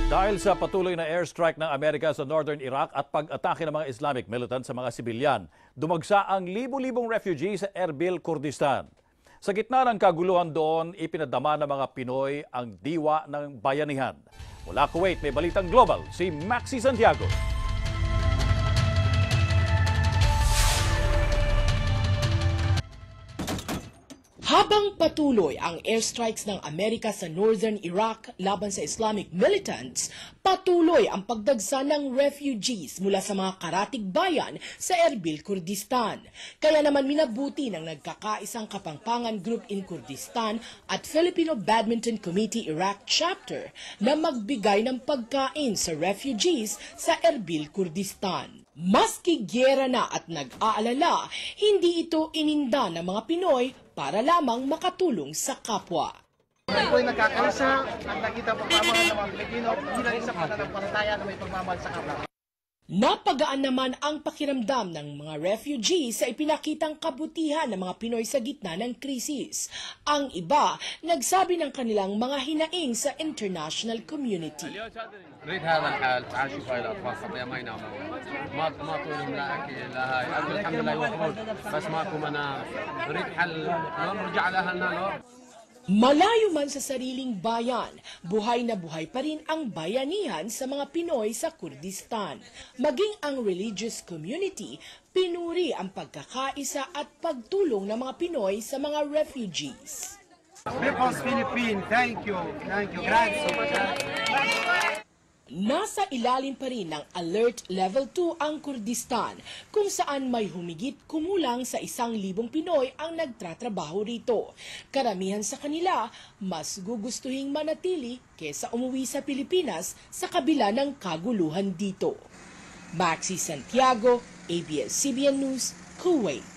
Dahil sa patuloy na airstrike ng Amerika sa northern Iraq at pag-atake ng mga Islamic militant sa mga sibilyan, dumagsa ang libu-libong refugee sa Erbil, Kurdistan. Sa gitna ng kaguluhan doon, ipinadama ng mga Pinoy ang diwa ng bayanihan. Mula Kuwait, may balitang global si Maxi Santiago. Habang patuloy ang airstrikes ng Amerika sa northern Iraq laban sa Islamic militants, patuloy ang pagdagsa ng refugees mula sa mga karatig bayan sa Erbil, Kurdistan. Kaya naman minabuti ng nagkakaisang Kapampangan Group in Kurdistan at Filipino Badminton Committee Iraq Chapter na magbigay ng pagkain sa refugees sa Erbil, Kurdistan. Maski gyera na at nag-aalala, hindi ito ininda ng mga Pinoy para lamang makatulong sa kapwa. Ako'y nagkakaisa at nakita pagmamahal ng mga Pilipino bilang isang pananampalataya na may pagmamahal sa kapwa. Napagaan naman ang pakiramdam ng mga refugees sa ipinakitang kabutihan ng mga Pinoy sa gitna ng krisis. Ang iba, nagsabi ng kanilang mga hinaing sa international community. نريد هذا الحال تعال شوف هاي الاطفال خطيه ما ينامون ما طولهم لا اكل لا هاي اكل الحمد لله يوفرون بس ماكو منام نريد حل لو نرجع لاهلنا لو Malayo man sa sariling bayan, buhay na buhay pa rin ang bayanihan sa mga Pinoy sa Kurdistan. Maging ang religious community, pinuri ang pagkakaisa at pagtulong ng mga Pinoy sa mga refugees. People's Philippines, thank you. Thank you. Grazie so much. Nasa ilalim pa rin ng Alert Level 2 ang Kurdistan, kung saan may humigit kumulang sa 1,000 Pinoy ang nagtratrabaho rito. Karamihan sa kanila, mas gugustuhing manatili kesa umuwi sa Pilipinas sa kabila ng kaguluhan dito. Maxi Santiago, ABS-CBN News, Kuwait.